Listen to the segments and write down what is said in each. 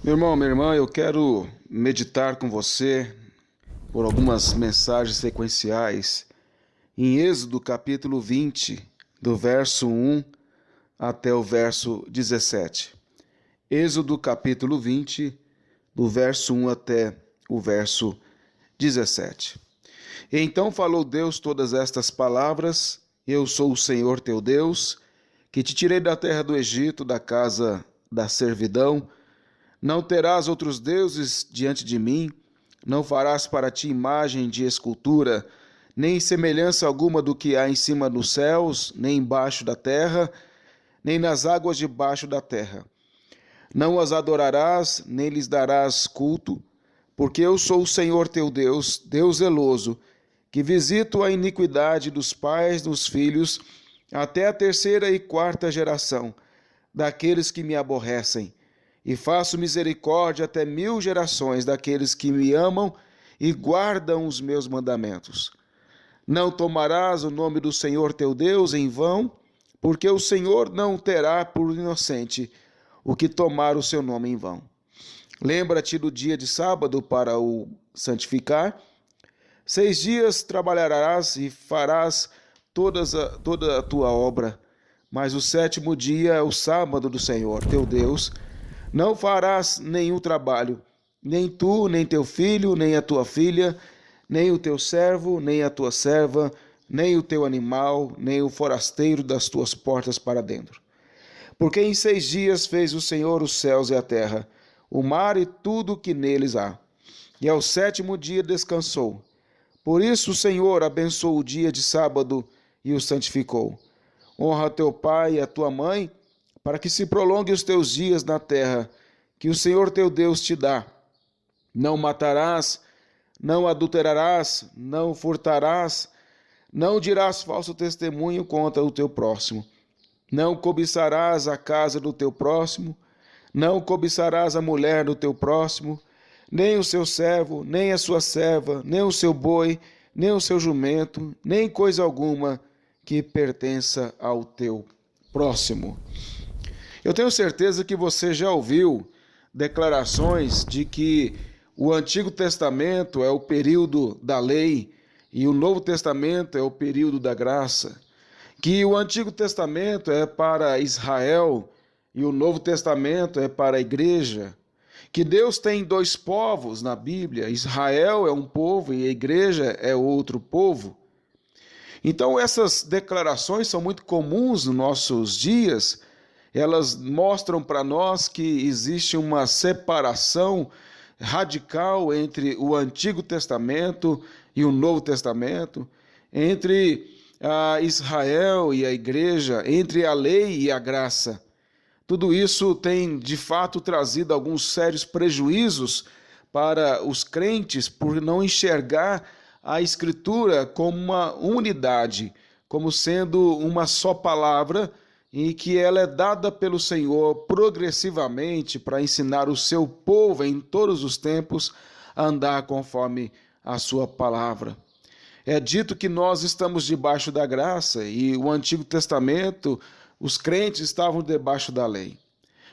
Meu irmão, minha irmã, eu quero meditar com você por algumas mensagens sequenciais em Êxodo capítulo 20, do verso 1 até o verso 17. Êxodo capítulo 20, do verso 1 até o verso 17. Então falou Deus todas estas palavras: Eu sou o Senhor teu Deus, que te tirei da terra do Egito, da casa da servidão. Não terás outros deuses diante de mim, não farás para ti imagem de escultura, nem semelhança alguma do que há em cima dos céus, nem embaixo da terra, nem nas águas debaixo da terra. Não as adorarás, nem lhes darás culto, porque eu sou o Senhor teu Deus, Deus zeloso, que visito a iniquidade dos pais nos filhos, até a terceira e quarta geração, daqueles que me aborrecem. E faço misericórdia até 1000 gerações daqueles que me amam e guardam os meus mandamentos. Não tomarás o nome do Senhor teu Deus em vão, porque o Senhor não terá por inocente o que tomar o seu nome em vão. Lembra-te do dia de sábado para o santificar. 6 dias trabalharás e farás toda a tua obra, mas o 7º dia é o sábado do Senhor teu Deus. Não farás nenhum trabalho, nem tu, nem teu filho, nem a tua filha, nem o teu servo, nem a tua serva, nem o teu animal, nem o forasteiro das tuas portas para dentro. Porque em 6 dias fez o Senhor os céus e a terra, o mar e tudo o que neles há. E ao 7º dia descansou. Por isso o Senhor abençoou o dia de sábado e o santificou. Honra teu pai e a tua mãe, para que se prolongue os teus dias na terra, que o Senhor teu Deus te dá. Não matarás, não adulterarás, não furtarás, não dirás falso testemunho contra o teu próximo. Não cobiçarás a casa do teu próximo, não cobiçarás a mulher do teu próximo, nem o seu servo, nem a sua serva, nem o seu boi, nem o seu jumento, nem coisa alguma que pertença ao teu próximo. Eu tenho certeza que você já ouviu declarações de que o Antigo Testamento é o período da lei e o Novo Testamento é o período da graça, que o Antigo Testamento é para Israel e o Novo Testamento é para a igreja, que Deus tem 2 povos na Bíblia, Israel é um povo e a igreja é outro povo. Então essas declarações são muito comuns nos nossos dias. Elas mostram para nós que existe uma separação radical entre o Antigo Testamento e o Novo Testamento, entre Israel e a igreja, entre a lei e a graça. Tudo isso tem, de fato, trazido alguns sérios prejuízos para os crentes por não enxergar a Escritura como uma unidade, como sendo uma só palavra, e que ela é dada pelo Senhor progressivamente para ensinar o seu povo em todos os tempos a andar conforme a sua palavra. É dito que nós estamos debaixo da graça e o Antigo Testamento, os crentes estavam debaixo da lei.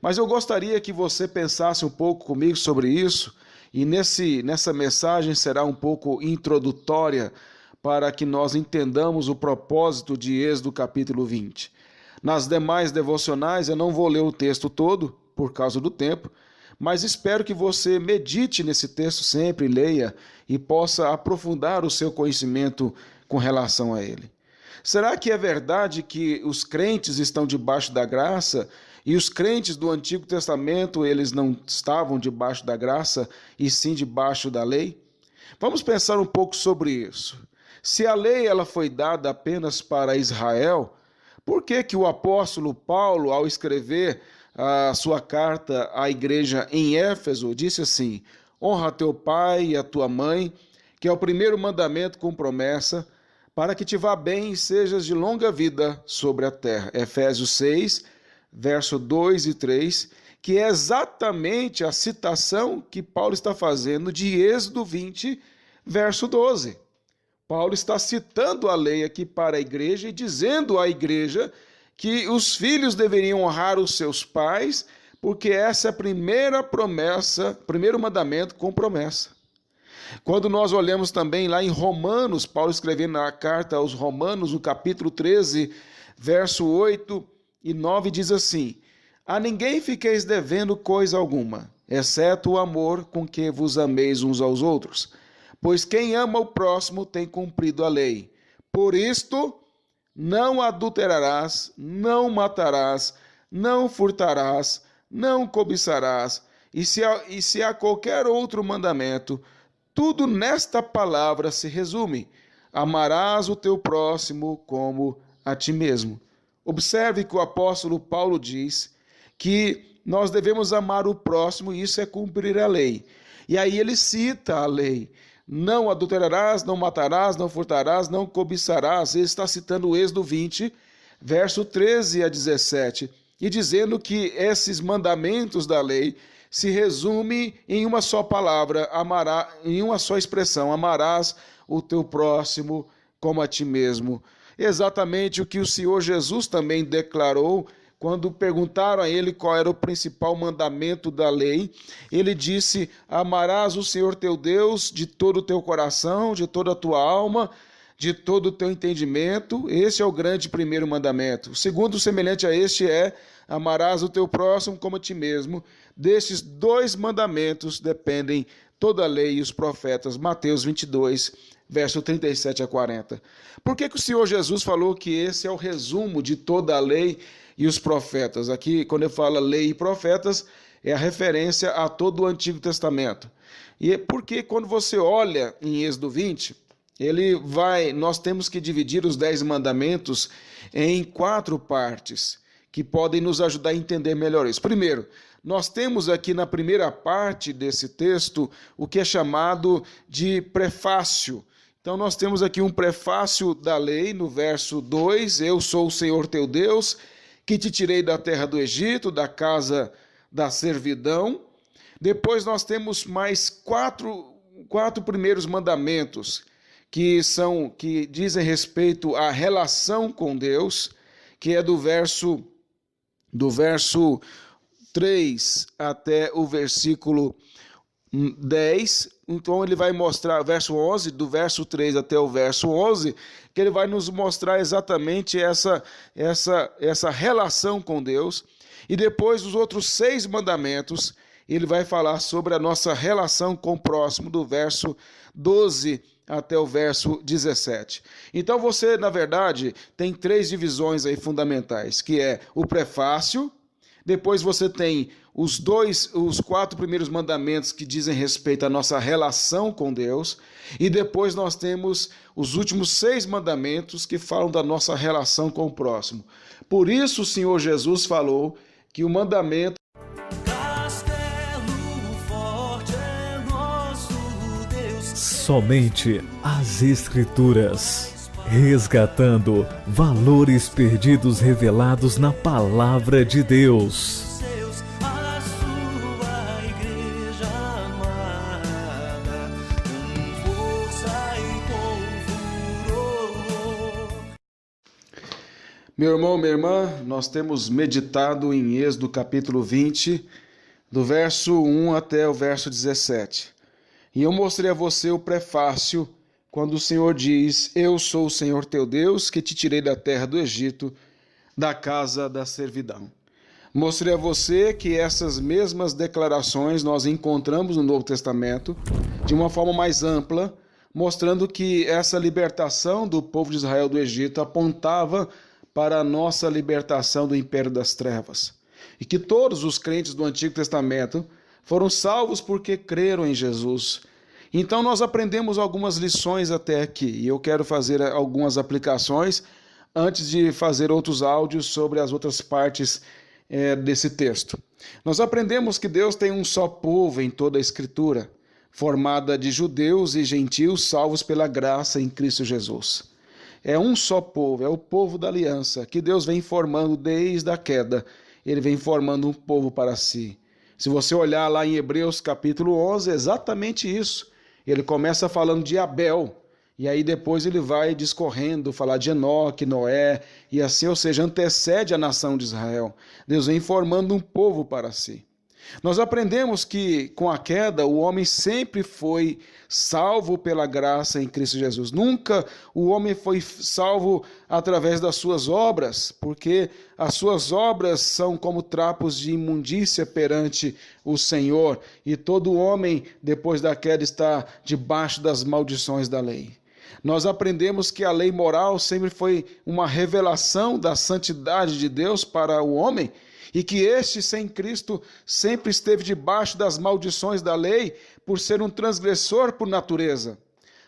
Mas eu gostaria que você pensasse um pouco comigo sobre isso, e nessa mensagem será um pouco introdutória para que nós entendamos o propósito de Êxodo capítulo 20. Nas demais devocionais eu não vou ler o texto todo, por causa do tempo, mas espero que você medite nesse texto sempre, leia e possa aprofundar o seu conhecimento com relação a ele. Será que é verdade que os crentes estão debaixo da graça e os crentes do Antigo Testamento eles não estavam debaixo da graça e sim debaixo da lei? Vamos pensar um pouco sobre isso. Se a lei ela foi dada apenas para Israel, por que o apóstolo Paulo, ao escrever a sua carta à igreja em Éfeso, disse assim: honra teu pai e a tua mãe, que é o primeiro mandamento com promessa, para que te vá bem e sejas de longa vida sobre a terra. Efésios 6, verso 2 e 3, que é exatamente a citação que Paulo está fazendo de Êxodo 20, verso 12. Paulo está citando a lei aqui para a igreja e dizendo à igreja que os filhos deveriam honrar os seus pais porque essa é a primeira promessa, primeiro mandamento com promessa. Quando nós olhamos também lá em Romanos, Paulo escrevendo na carta aos Romanos, no capítulo 13, verso 8 e 9, diz assim: a ninguém fiqueis devendo coisa alguma, exceto o amor com que vos ameis uns aos outros. Pois quem ama o próximo tem cumprido a lei. Por isto, não adulterarás, não matarás, não furtarás, não cobiçarás. E se há qualquer outro mandamento, tudo nesta palavra se resume: amarás o teu próximo como a ti mesmo. Observe que o apóstolo Paulo diz que nós devemos amar o próximo e isso é cumprir a lei. E aí ele cita a lei: não adulterarás, não matarás, não furtarás, não cobiçarás. Ele está citando o Êxodo 20, verso 13 a 17, e dizendo que esses mandamentos da lei se resume em uma só palavra, em uma só expressão: amarás o teu próximo como a ti mesmo. Exatamente o que o Senhor Jesus também declarou quando perguntaram a ele qual era o principal mandamento da lei. Ele disse: amarás o Senhor teu Deus de todo o teu coração, de toda a tua alma, de todo o teu entendimento. Esse é o grande primeiro mandamento. O segundo, semelhante a este, é: amarás o teu próximo como a ti mesmo. Destes dois mandamentos dependem toda a lei e os profetas. Mateus 22, verso 37 a 40. Por que o Senhor Jesus falou que esse é o resumo de toda a lei e os profetas? Aqui, quando ele fala lei e profetas, é a referência a todo o Antigo Testamento. E é porque quando você olha em Êxodo 20, nós temos que dividir os 10 mandamentos em 4 partes, que podem nos ajudar a entender melhor isso. Primeiro, nós temos aqui na primeira parte desse texto o que é chamado de prefácio. Então nós temos aqui um prefácio da lei no verso 2: eu sou o Senhor teu Deus, que te tirei da terra do Egito, da casa da servidão. Depois nós temos mais quatro primeiros mandamentos, que dizem respeito à relação com Deus, que é do verso 3 até o versículo 10. Então ele vai mostrar, verso 11, do verso 3 até o verso 11, que ele vai nos mostrar exatamente essa relação com Deus. E depois os outros 6 mandamentos, ele vai falar sobre a nossa relação com o próximo, do verso 12 até o verso 17. Então você, na verdade, tem 3 divisões aí fundamentais, que é o prefácio. Depois você tem os 4 primeiros mandamentos que dizem respeito à nossa relação com Deus. E depois nós temos os últimos 6 mandamentos que falam da nossa relação com o próximo. Por isso o Senhor Jesus falou que o mandamento somente as Escrituras, resgatando valores perdidos revelados na Palavra de Deus. Meu irmão, minha irmã, nós temos meditado em Êxodo capítulo 20, do verso 1 até o verso 17. E eu mostrei a você o prefácio, quando o Senhor diz: eu sou o Senhor teu Deus, que te tirei da terra do Egito, da casa da servidão. Mostrei a você que essas mesmas declarações nós encontramos no Novo Testamento, de uma forma mais ampla, mostrando que essa libertação do povo de Israel do Egito apontava para a nossa libertação do império das trevas. E que todos os crentes do Antigo Testamento foram salvos porque creram em Jesus. Então nós aprendemos algumas lições até aqui, e eu quero fazer algumas aplicações antes de fazer outros áudios sobre as outras partes desse texto. Nós aprendemos que Deus tem um só povo em toda a Escritura, formada de judeus e gentios salvos pela graça em Cristo Jesus. É um só povo, é o povo da aliança, que Deus vem formando desde a queda. Ele vem formando um povo para si. Se você olhar lá em Hebreus capítulo 11, é exatamente isso. Ele começa falando de Abel, E aí depois ele vai discorrendo, falar de Enoque, Noé, e assim, ou seja, antecede a nação de Israel. Deus vem formando um povo para si. Nós aprendemos que com a queda o homem sempre foi salvo pela graça em Cristo Jesus. Nunca o homem foi salvo através das suas obras, porque as suas obras são como trapos de imundícia perante o Senhor, e todo homem depois da queda está debaixo das maldições da lei. Nós aprendemos que a lei moral sempre foi uma revelação da santidade de Deus para o homem, e que este, sem Cristo, sempre esteve debaixo das maldições da lei por ser um transgressor por natureza.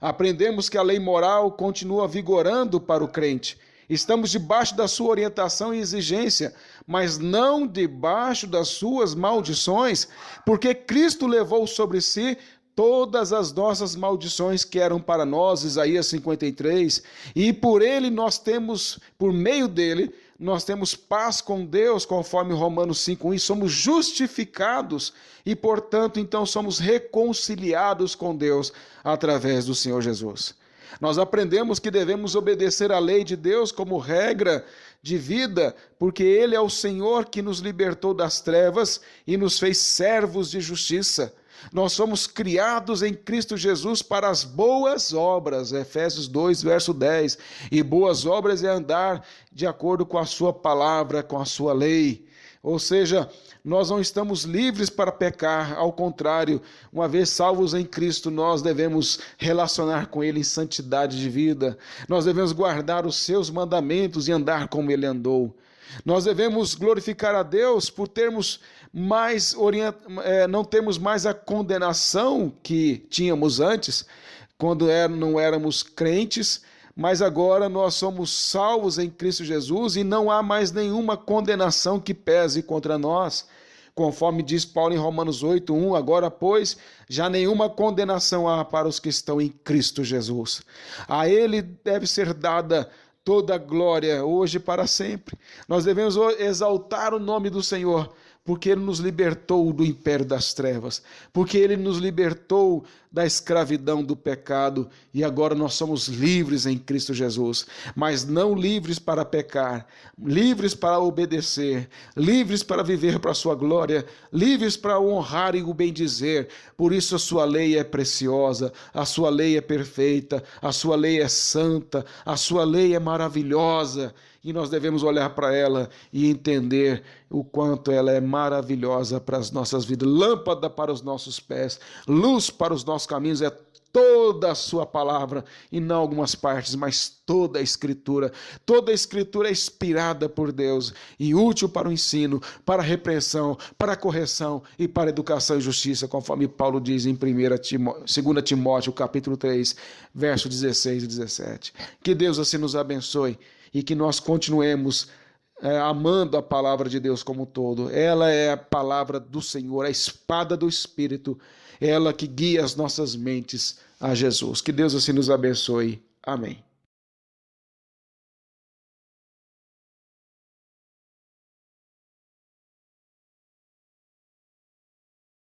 Aprendemos que a lei moral continua vigorando para o crente. Estamos debaixo da sua orientação e exigência, mas não debaixo das suas maldições, porque Cristo levou sobre si todas as nossas maldições que eram para nós, Isaías 53, e por meio dele, nós temos paz com Deus, conforme Romanos 5:1, e somos justificados e, portanto, então somos reconciliados com Deus através do Senhor Jesus. Nós aprendemos que devemos obedecer à lei de Deus como regra de vida, porque Ele é o Senhor que nos libertou das trevas e nos fez servos de justiça. Nós somos criados em Cristo Jesus para as boas obras, Efésios 2, verso 10. E boas obras é andar de acordo com a sua palavra, com a sua lei. Ou seja, nós não estamos livres para pecar, ao contrário, uma vez salvos em Cristo, nós devemos relacionar com Ele em santidade de vida. Nós devemos guardar os seus mandamentos e andar como Ele andou. Nós devemos glorificar a Deus por termos não termos mais a condenação que tínhamos antes, quando não éramos crentes, mas agora nós somos salvos em Cristo Jesus e não há mais nenhuma condenação que pese contra nós. Conforme diz Paulo em Romanos 8:1, agora, pois, já nenhuma condenação há para os que estão em Cristo Jesus. A Ele deve ser dada toda a glória, hoje e para sempre. Nós devemos exaltar o nome do Senhor, porque Ele nos libertou do império das trevas, porque Ele nos libertou da escravidão do pecado, e agora nós somos livres em Cristo Jesus, mas não livres para pecar, livres para obedecer, livres para viver para a sua glória, livres para honrar e o bendizer. Por isso a sua lei é preciosa, a sua lei é perfeita, a sua lei é santa, a sua lei é maravilhosa, e nós devemos olhar para ela e entender o quanto ela é maravilhosa para as nossas vidas, lâmpada para os nossos pés, luz para os nossos caminhos, é toda a sua palavra, e não algumas partes, mas toda a Escritura. Toda a Escritura é inspirada por Deus e útil para o ensino, para a repreensão, para a correção e para a educação e justiça, conforme Paulo diz em 2 Timóteo, capítulo 3, verso 16 e 17. Que Deus assim nos abençoe e que nós continuemos amando a palavra de Deus como um todo. Ela é a palavra do Senhor, a espada do Espírito, ela que guia as nossas mentes a Jesus. Que Deus assim nos abençoe. Amém.